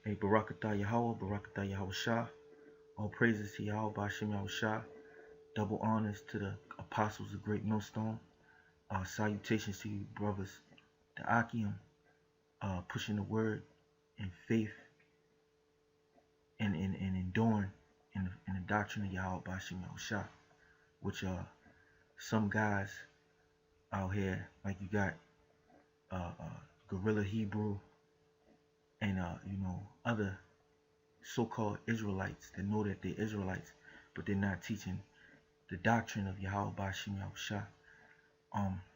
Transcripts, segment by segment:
A Barakatah Yahweh, Barakatah Yahawashi. All praises to Yahweh Bashim Yahawashi. Double honors to the apostles of Great Millstone. Salutations to you, brothers. The Akim, pushing the word in faith and enduring in the doctrine of Yahweh Bashim Yahawashi. Which some guys out here, like you got Gorilla Hebrew and other so-called Israelites that know that they're Israelites, but they're not teaching the doctrine of Yahweh Bashim Yahawashi.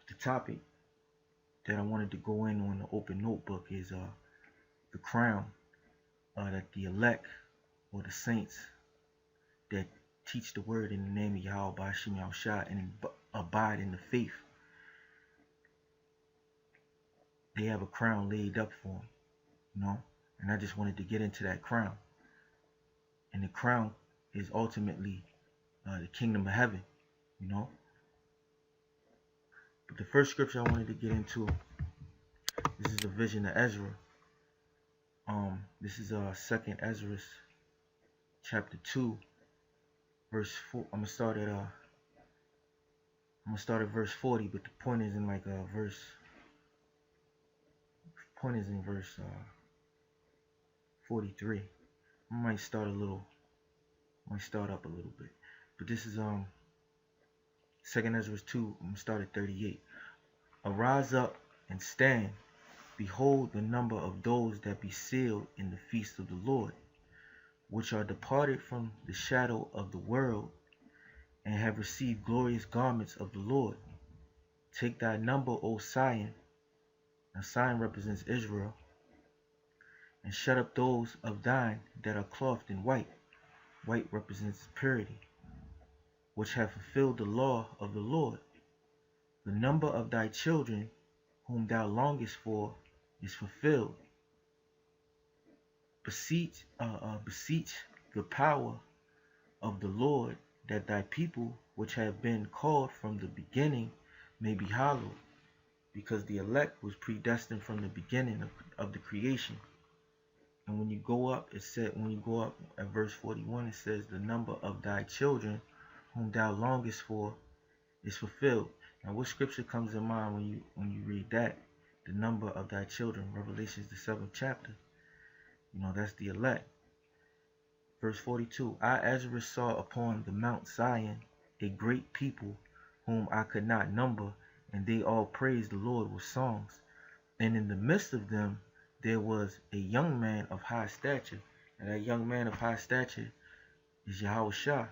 The topic that I wanted to go in on the open notebook is the crown that the elect or the saints that teach the word in the name of Yahweh Bashim Yahawashi and abide in the faith, they have a crown laid up for them, and I just wanted to get into that crown. And the crown is ultimately the kingdom of heaven, But the first scripture I wanted to get into, this is a vision of Ezra. This is 2nd Ezra, chapter 2, verse 4. I'm gonna start at verse 40, but the point is in verse 43. I might start up a little bit, but this is 2nd Ezra 2. I'm gonna start at 38. Arise up and stand. Behold the number of those that be sealed in the feast of the Lord, which are departed from the shadow of the world, and have received glorious garments of the Lord. Take thy number, O Sion. Now Sion represents Israel. And shut up those of thine that are clothed in white. White represents purity, which have fulfilled the law of the Lord. The number of thy children, whom thou longest for, is fulfilled. Beseech the power of the Lord, that thy people, which have been called from the beginning, may be hallowed, because the elect was predestined from the beginning of the creation. And when you go up at verse 41, it says, the number of thy children, whom thou longest for, is fulfilled. Now, what scripture comes in mind when you read that? The number of thy children, Revelations the 7th chapter. That's the elect. Verse 42, I Ezra saw upon the Mount Zion a great people, whom I could not number, and they all praised the Lord with songs. And in the midst of them there was a young man of high stature, and that young man of high stature is Yahawashi,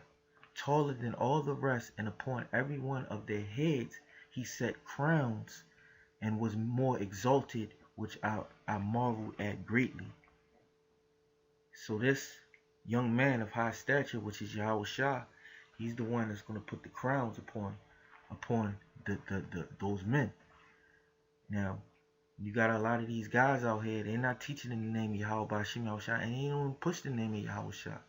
taller than all the rest, and upon every one of their heads he set crowns, and was more exalted, which I marveled at greatly. So this young man of high stature, which is Yahawashi, he's the one that's going to put the crowns upon those men. Now, you got a lot of these guys out here, they're not teaching in the name of Yahweh Bashim Yahawashi, and they don't even push the name of Yahawashi.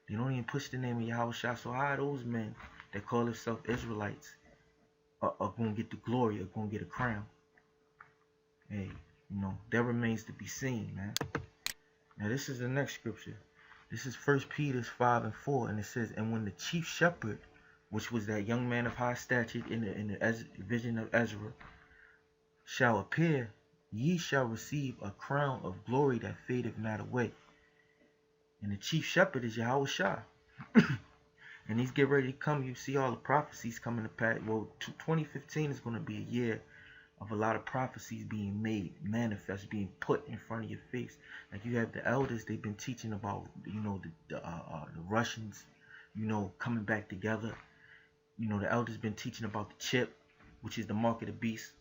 They don't even push the name of Yahawashi. So how are those men that call themselves Israelites are going to get the glory, are going to get a crown? Hey, that remains to be seen, man. Now this is the next scripture. This is 1 Peter 5 and 4, and it says, and when the chief shepherd, which was that young man of high stature in the vision of Ezra, shall appear, ye shall receive a crown of glory that fadeth not away. And the chief shepherd is Yahawashi. And he's getting ready to come. You see all the prophecies coming to pass. Well, 2015 is going to be a year of a lot of prophecies being made, manifest, being put in front of your face. Like you have the elders, they've been teaching about, the Russians, coming back together. The elders been teaching about the chip, which is the mark of the beast.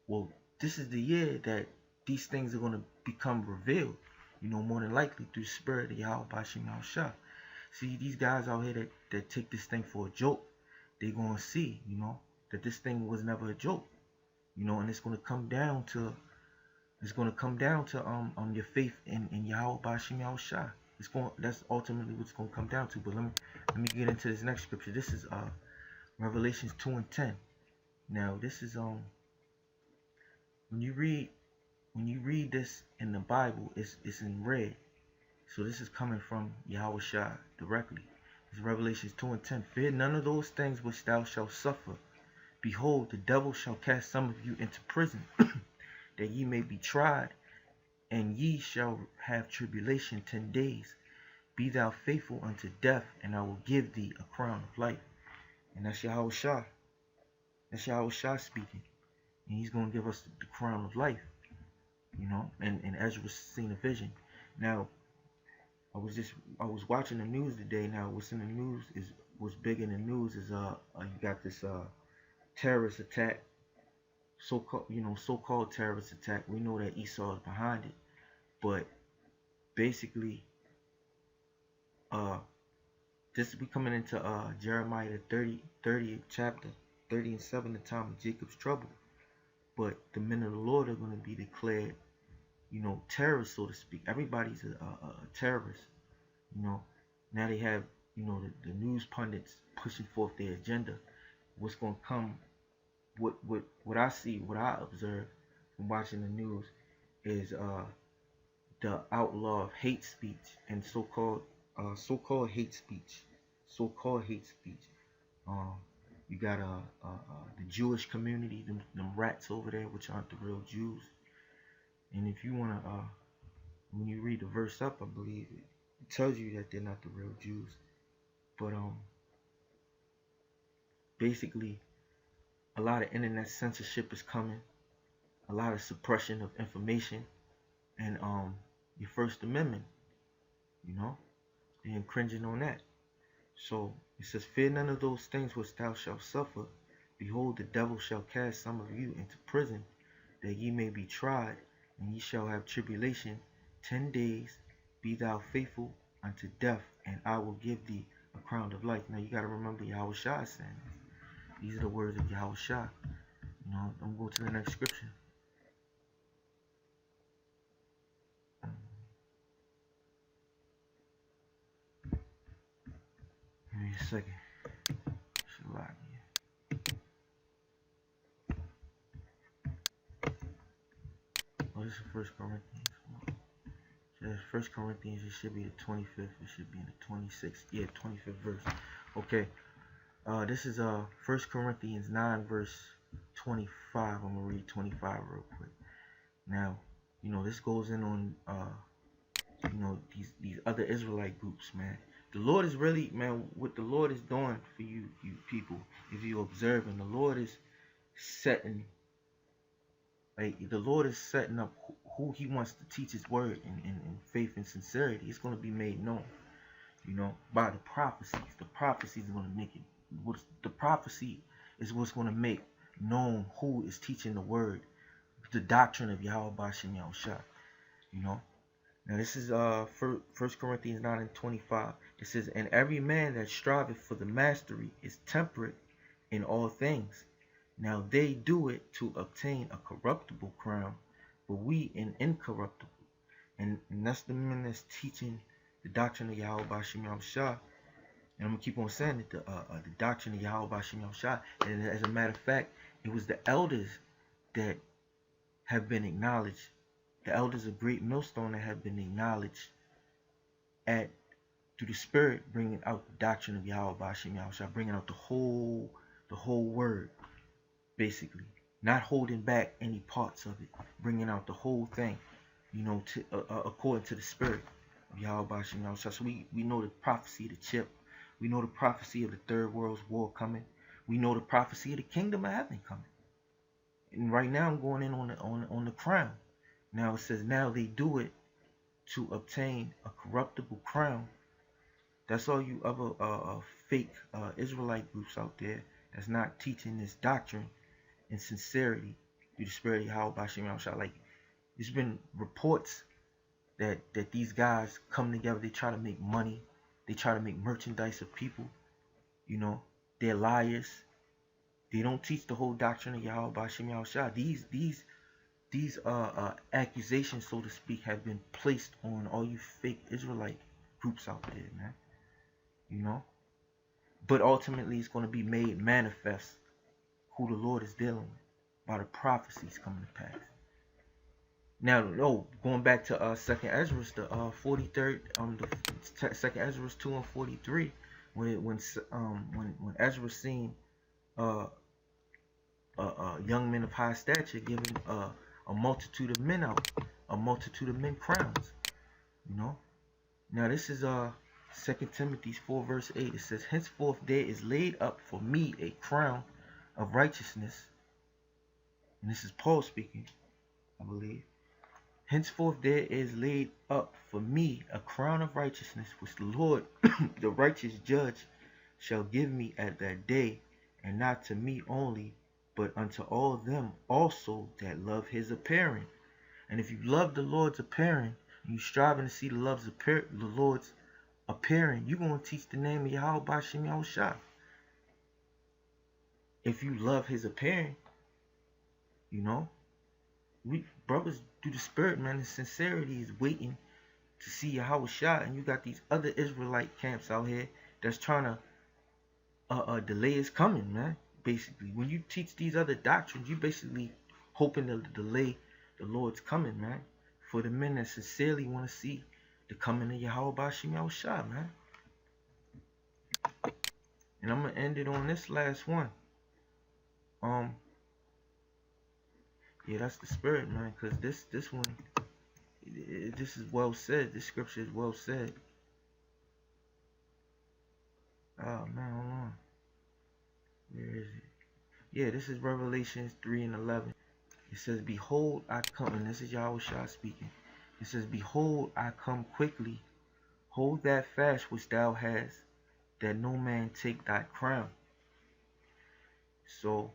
Well, this is the year that these things are going to become revealed, more than likely through the spirit of Yahweh Bashim Yahawashi. See, these guys out here that take this thing for a joke, they're going to see, that this thing was never a joke, and it's going to come down to your faith in Yahweh Bashim Yahawashi. That's ultimately what it's going to come down to. But let me get into this next scripture. This is Revelations 2 and 10. Now, this is when you read this in the Bible, it's in red. So this is coming from Yahawashi directly. It's Revelations 2:10. Fear none of those things which thou shalt suffer. Behold, the devil shall cast some of you into prison, that ye may be tried, and ye shall have tribulation 10 days. Be thou faithful unto death, and I will give thee a crown of life. And that's Yahawashi. That's Yahawashi speaking. And he's going to give us the crown of life. And Ezra's seen a vision. Now, I was watching the news today. Now, what's in the news what's big in the news is you got this terrorist attack, so-called terrorist attack. We know that Esau is behind it, but basically, this we coming into Jeremiah the 30th chapter, 30:7, the time of Jacob's trouble. But the men of the Lord are going to be declared, terrorists, so to speak. Everybody's a terrorist. Now they have, the news pundits pushing forth their agenda. What's going to come, what I see, what I observe from watching the news is the outlaw of hate speech and so-called hate speech. So-called hate speech. You got the Jewish community, them rats over there, which aren't the real Jews. And if you want to, when you read the verse up, I believe it tells you that they're not the real Jews. But basically, a lot of internet censorship is coming, a lot of suppression of information, and your First Amendment, they're infringing on that. So it says, fear none of those things which thou shalt suffer. Behold, the devil shall cast some of you into prison, that ye may be tried, and ye shall have tribulation 10 days. Be thou faithful unto death, and I will give thee a crown of life. Now you got to remember Yahawashi saying this. These are the words of Yahawashi. I'm going to go to the next scripture. Give me a second. Should lie here. Oh, this is 1 Corinthians. There's 1 Corinthians, it should be the 25th. It should be in the 26th. Yeah, 25th verse. Okay. This is 1 Corinthians 9 verse 25. I'm gonna read 25 real quick. Now, this goes in on these other Israelite groups, man. The Lord is really, man, what the Lord is doing for you people, if you observe, and the Lord is setting, the Lord is setting up who He wants to teach His word in faith and sincerity. It's going to be made known, by the prophecies. The prophecies are going to make it. The prophecy is what's going to make known who is teaching the word, the doctrine of Yahawashi and Yahawashi. Now this is 1 Corinthians 9:25. It says, and every man that striveth for the mastery is temperate in all things. Now they do it to obtain a corruptible crown, but we an incorruptible. And that's the men that's teaching the doctrine of Yahawashi and Yahawashi. And I'm going to keep on saying it, the doctrine of Yahawashi and Yahawashi. And as a matter of fact, it was the elders that have been acknowledged. The elders of Great Millstone that have been acknowledged through the Spirit, bringing out the doctrine of Yahawashi and Yahawashi, bringing out the whole word, basically, not holding back any parts of it, bringing out the whole thing, according to the Spirit of Yahawashi and Yahawashi. So we know the prophecy of the chip, we know the prophecy of the Third World War coming, we know the prophecy of the Kingdom of Heaven coming, and right now I'm going in on the crown. Now it says, now they do it to obtain a corruptible crown. That's all you other fake Israelite groups out there that's not teaching this doctrine in sincerity through the Spirit of Yahawashi and Yahawashi. Like, there's been reports that these guys come together, they try to make money, they try to make merchandise of people. They're liars. They don't teach the whole doctrine of Yahawashi and Yahawashi. These accusations, so to speak, have been placed on all you fake Israelite groups out there, man. But ultimately, it's going to be made manifest who the Lord is dealing with by the prophecies coming to pass. Now, no, going back to Second Ezra, the 43rd, Second Ezra 2:43, when Ezra seen uh young men of high stature giving a multitude of men out, a multitude of men crowns. You know. Now this is 2 Timothy 4 verse 8. It says, "Henceforth there is laid up for me a crown of righteousness." And this is Paul speaking, I believe. "Henceforth there is laid up for me a crown of righteousness, which the Lord, the righteous judge, shall give me at that day, and not to me only, but unto all them also that love his appearing." And if you love the Lord's appearing, and you striving to see the Lord's appearing, you're going to teach the name of Yahawashi. If you love his appearing, you know, we brothers through the spirit, man, the sincerity is waiting to see Yahawashi, and you got these other Israelite camps out here that's trying to delay his coming, man. Basically, when you teach these other doctrines, you basically hoping to delay the Lord's coming, man. For the men that sincerely want to see the coming of Yahawashi, man. And I'm gonna end it on this last one. Yeah, that's the spirit, man. Cause this one, this is well said. This scripture is well said. Oh man, hold on. Where is it? Yeah, this is Revelations 3:11. It says, "Behold, I come," and this is Yahawashi speaking. It says, "Behold, I come quickly. Hold that fast which thou hast, that no man take thy crown." So,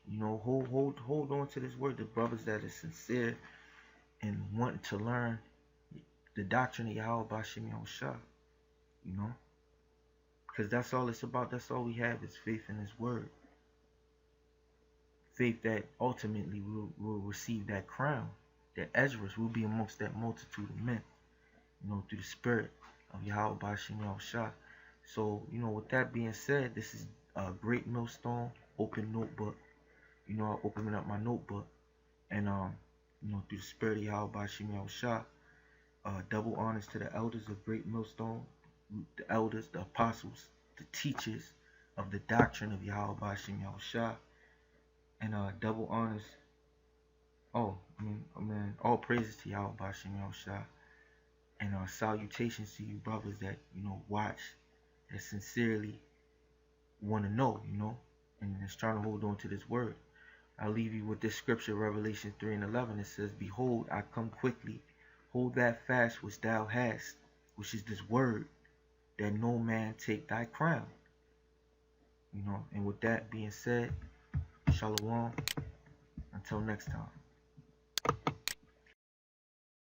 you know, hold on to this word. The brothers that are sincere and wanting to learn the doctrine of Yahawashi, you know, because that's all it's about. That's all we have is faith in His word. Faith that ultimately will receive that crown, that Ezra will be amongst that multitude of men, you know, through the spirit of Yahawashi. So, you know, with that being said, this is a Great Millstone open notebook. You know, I opening up my notebook, and you know, through the spirit of Yahawashi, double honors to the elders of Great Millstone, the elders, the apostles, the teachers of the doctrine of Yahawashi, and double honors. Oh, I mean, all praises to Yahawashi, and salutations to you brothers that, you know, watch, that sincerely want to know, you know, and is trying to hold on to this word. I'll leave you with this scripture, Revelation 3:11. It says, "Behold, I come quickly. Hold that fast which thou hast," which is this word, "that no man take thy crown." You know, and with that being said, shalom. Until next time.